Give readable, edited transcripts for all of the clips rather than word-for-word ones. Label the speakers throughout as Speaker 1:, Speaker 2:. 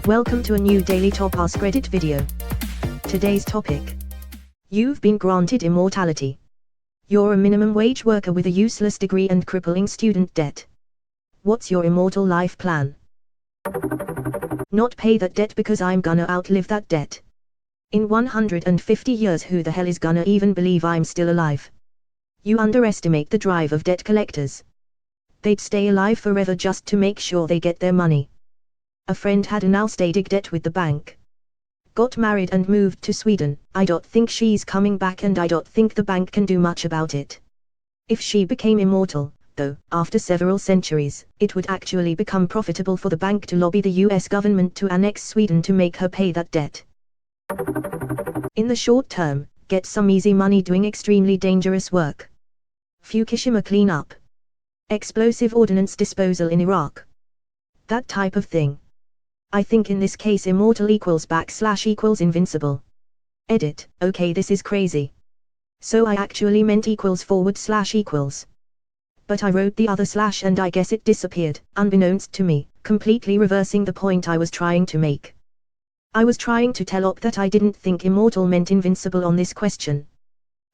Speaker 1: Welcome to a new daily top Askreddit video. Today's topic. You've been granted immortality. You're a minimum wage worker with a useless degree and crippling student debt. What's your immortal life plan? Not pay that debt because I'm gonna outlive that debt. In 150 years who the hell is gonna even believe I'm still alive? You underestimate the drive of debt collectors. They'd stay alive forever just to make sure they get their money. A friend had an outstanding debt with the bank. Got married and moved to Sweden. I don't think she's coming back and I don't think the bank can do much about it. If she became immortal, though, after several centuries, it would actually become profitable for the bank to lobby the US government to annex Sweden to make her pay that debt. In the short term, get some easy money doing extremely dangerous work. Fukushima cleanup. Explosive ordnance disposal in Iraq. That type of thing. I think in this case immortal equals / invincible. Edit. Okay, this is crazy. So I actually meant equals /. But I wrote the other slash and I guess it disappeared, unbeknownst to me, completely reversing the point I was trying to make. I was trying to tell Oct that I didn't think immortal meant invincible on this question.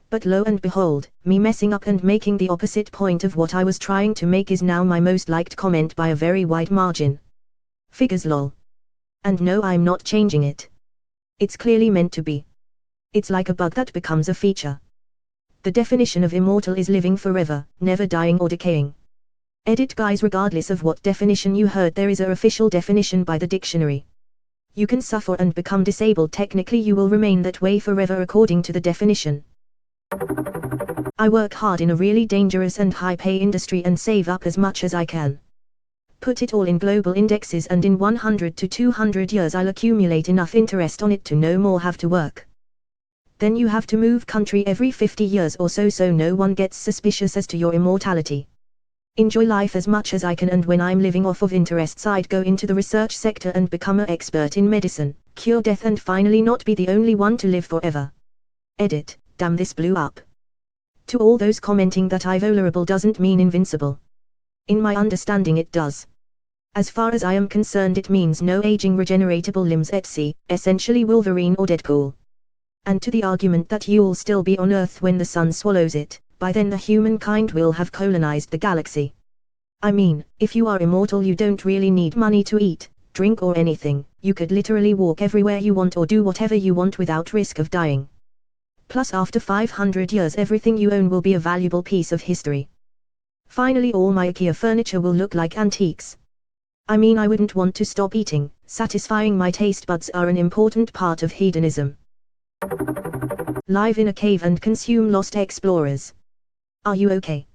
Speaker 1: But lo and behold, me messing up and making the opposite point of what I was trying to make is now my most liked comment by a very wide margin. Figures lol. And no, I'm not changing it. It's clearly meant to be. It's like a bug that becomes a feature. The definition of immortal is living forever, never dying or decaying. Edit guys, regardless of what definition you heard, there is a official definition by the dictionary. You can suffer and become disabled, technically you will remain that way forever according to the definition. I work hard in a really dangerous and high-pay industry and save up as much as I can. Put it all in global indexes and in 100 to 200 years I'll accumulate enough interest on it to no more have to work. Then you have to move country every 50 years or so no one gets suspicious as to your immortality. Enjoy life as much as I can, and when I'm living off of interests I'd go into the research sector and become an expert in medicine, cure death and finally not be the only one to live forever. Edit. Damn, this blew up. To all those commenting that I vulnerable doesn't mean invincible. In my understanding it does. As far as I am concerned it means no aging regeneratable limbs etc., essentially Wolverine or Deadpool. And to the argument that you'll still be on Earth when the sun swallows it, by then the humankind will have colonized the galaxy. I mean, if you are immortal you don't really need money to eat, drink or anything, you could literally walk everywhere you want or do whatever you want without risk of dying. Plus after 500 years everything you own will be a valuable piece of history. Finally all my IKEA furniture will look like antiques. I mean, I wouldn't want to stop eating. Satisfying my taste buds are an important part of hedonism. Live in a cave and consume lost explorers. Are you okay?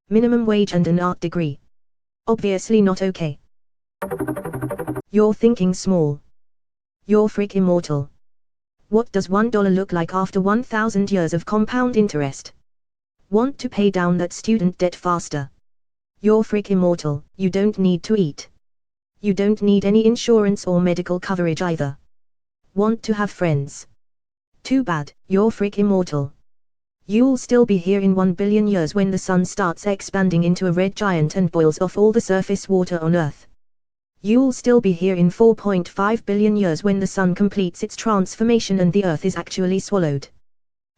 Speaker 1: Minimum wage and an art degree. Obviously not okay. You're thinking small. You're freak immortal. What does $1 look like after 1,000 years of compound interest? Want to pay down that student debt faster? You're freak immortal. You don't need to eat. You don't need any insurance or medical coverage either. Want to have friends? Too bad, you're freak immortal. You'll still be here in 1 billion years when the sun starts expanding into a red giant and boils off all the surface water on Earth. You'll still be here in 4.5 billion years when the sun completes its transformation and the Earth is actually swallowed.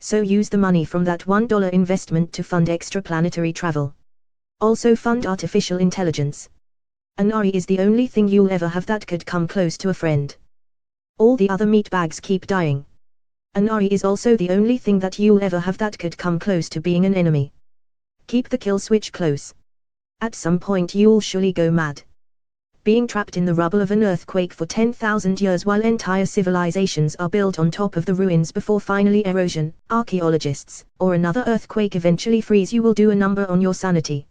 Speaker 1: So use the money from that $1 investment to fund extraplanetary travel. Also fund artificial intelligence. An AI is the only thing you'll ever have that could come close to a friend. All the other meatbags keep dying. An AI is also the only thing that you'll ever have that could come close to being an enemy. Keep the kill switch close. At some point you'll surely go mad. Being trapped in the rubble of an earthquake for 10,000 years while entire civilizations are built on top of the ruins before finally erosion, archaeologists, or another earthquake eventually freeze you will do a number on your sanity.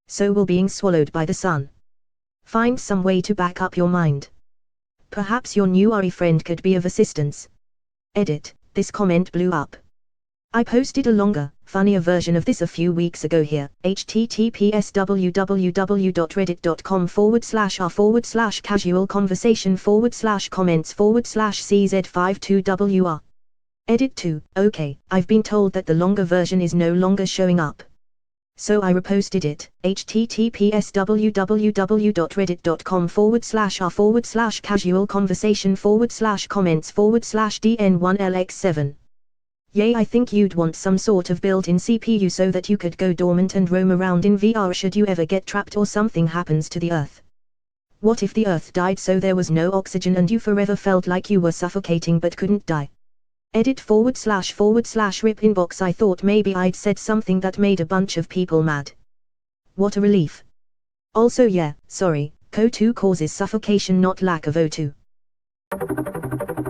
Speaker 1: So will being swallowed by the sun. Find some way to back up your mind. Perhaps your new AI friend could be of assistance. Edit. This comment blew up. I posted a longer, funnier version of this a few weeks ago here. https://r/casual conversation/comments/cz52wr. Edit 2. Okay, I've been told that the longer version is no longer showing up. So I reposted it, https://www.reddit.com/r/casual conversation/comments/dn1lx7. Yay, I think you'd want some sort of built-in CPU so that you could go dormant and roam around in VR should you ever get trapped or something happens to the Earth. What if the Earth died so there was no oxygen and you forever felt like you were suffocating but couldn't die? Edit // rip inbox. I thought maybe I'd said something that made a bunch of people mad. What a relief. Also yeah, sorry, CO2 causes suffocation not lack of O2.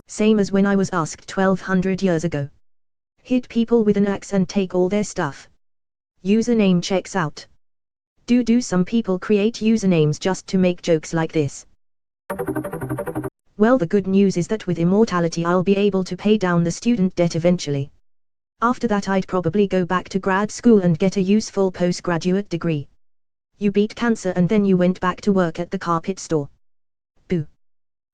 Speaker 1: Same as when I was asked 1200 years ago. Hit people with an axe and take all their stuff. Username checks out. Do some people create usernames just to make jokes like this? Well, the good news is that with Immortality I'll be able to pay down the student debt eventually. After that I'd probably go back to grad school and get a useful postgraduate degree. You beat cancer and then you went back to work at the carpet store. Boo.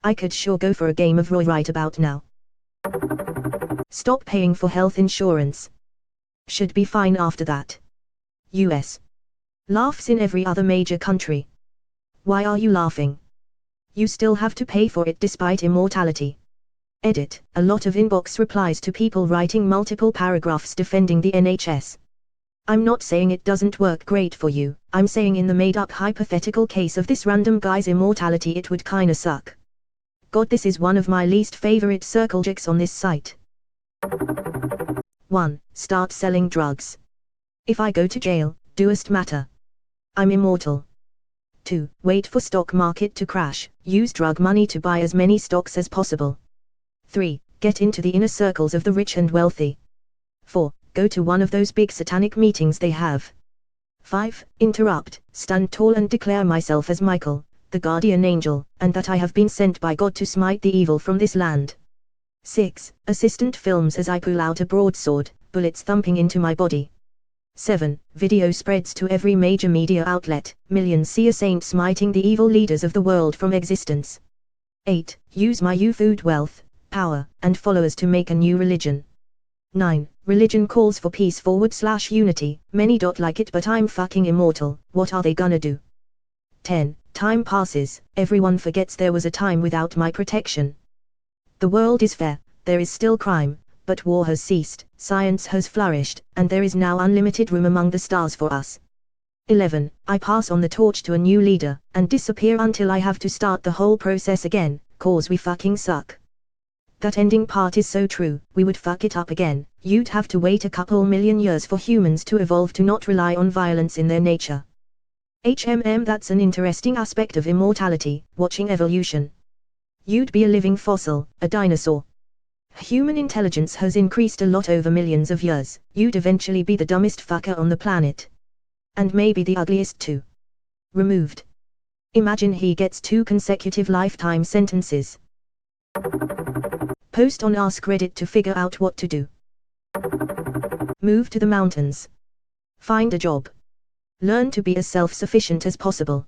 Speaker 1: I could sure go for a game of Roy right about now. Stop paying for health insurance. Should be fine after that. US. Laughs in every other major country. Why are you laughing? You still have to pay for it despite Immortality. Edit, a lot of inbox replies to people writing multiple paragraphs defending the NHS. I'm not saying it doesn't work great for you, I'm saying in the made-up hypothetical case of this random guy's Immortality it would kinda suck. God, this is one of my least favorite circle jerks on this site. 1. Start selling drugs. If I go to jail, doest matter. I'm immortal. 2. Wait for stock market to crash, use drug money to buy as many stocks as possible. 3. Get into the inner circles of the rich and wealthy. 4. Go to one of those big satanic meetings they have. 5. Interrupt, stand tall and declare myself as Michael, the guardian angel, and that I have been sent by God to smite the evil from this land. 6. Assistant films as I pull out a broadsword, bullets thumping into my body. 7. Video spreads to every major media outlet, millions see a saint smiting the evil leaders of the world from existence. 8. Use my youth, wealth, power, and followers to make a new religion. 9. Religion calls for peace / unity, many don't like it but I'm fucking immortal, what are they gonna do? 10. Time passes, everyone forgets there was a time without my protection. The world is fair, there is still crime, but war has ceased, science has flourished, and there is now unlimited room among the stars for us. 11. I pass on the torch to a new leader, and disappear until I have to start the whole process again, cause we fucking suck. That ending part is so true, we would fuck it up again, you'd have to wait a couple million years for humans to evolve to not rely on violence in their nature. That's an interesting aspect of Immortality, watching evolution. You'd be a living fossil, a dinosaur. Human intelligence has increased a lot over millions of years, you'd eventually be the dumbest fucker on the planet. And maybe the ugliest too. Removed. Imagine he gets 2 consecutive lifetime sentences. Post on Askreddit to figure out what to do. Move to the mountains. Find a job. Learn to be as self-sufficient as possible.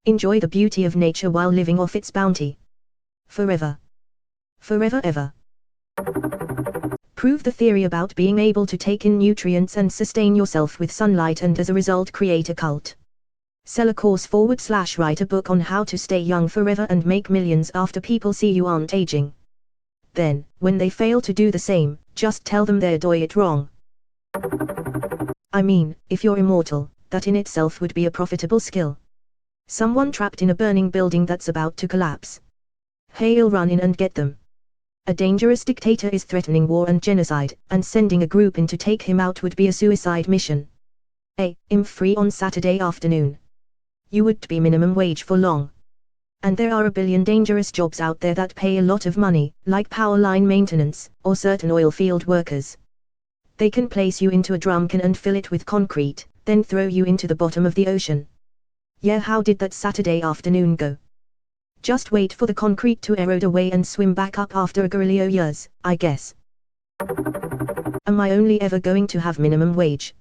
Speaker 1: Enjoy the beauty of nature while living off its bounty. Forever. Forever ever. Prove the theory about being able to take in nutrients and sustain yourself with sunlight and as a result create a cult. Sell a course / write a book on how to stay young forever and make millions after people see you aren't aging. Then, when they fail to do the same, just tell them they're doing it wrong. I mean, if you're immortal, that in itself would be a profitable skill. Someone trapped in a burning building that's about to collapse. Hey'll run in and get them. A dangerous dictator is threatening war and genocide, and sending a group in to take him out would be a suicide mission. I'm free on Saturday afternoon. You would be minimum wage for long. And there are a billion dangerous jobs out there that pay a lot of money, like power line maintenance, or certain oil field workers. They can place you into a drum can and fill it with concrete, then throw you into the bottom of the ocean. Yeah, how did that Saturday afternoon go? Just wait for the concrete to erode away and swim back up after a gorilla years, I guess. Am I only ever going to have minimum wage?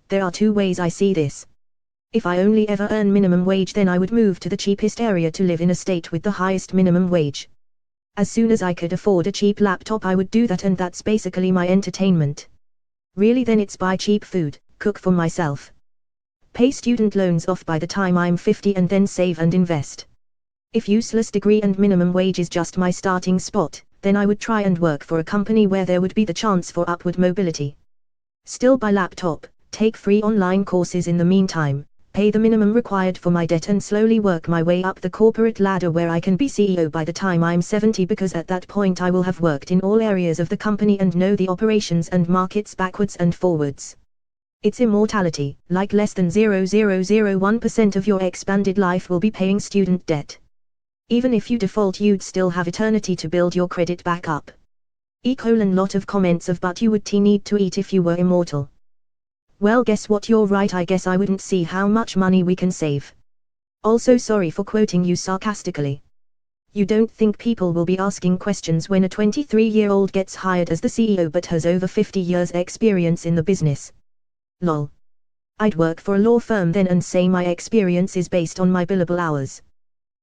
Speaker 1: There are 2 ways I see this. If I only ever earn minimum wage, then I would move to the cheapest area to live in a state with the highest minimum wage. As soon as I could afford a cheap laptop I would do that, and that's basically my entertainment. Really, then it's buy cheap food, cook for myself, Pay student loans off by the time I'm 50 and then save and invest. If useless degree and minimum wage is just my starting spot, then I would try and work for a company where there would be the chance for upward mobility. Still buy laptop, take free online courses in the meantime, pay the minimum required for my debt and slowly work my way up the corporate ladder where I can be CEO by the time I'm 70, because at that point I will have worked in all areas of the company and know the operations and markets backwards and forwards. It's immortality, like less than 0.0001% of your expanded life will be paying student debt. Even if you default, you'd still have eternity to build your credit back up. Lot of comments of but you would need to eat if you were immortal. Well, guess what, you're right, I guess I wouldn't see how much money we can save. Also sorry for quoting you sarcastically. You don't think people will be asking questions when a 23-year-old gets hired as the CEO but has over 50 years experience in the business? Lol. I'd work for a law firm then and say my experience is based on my billable hours.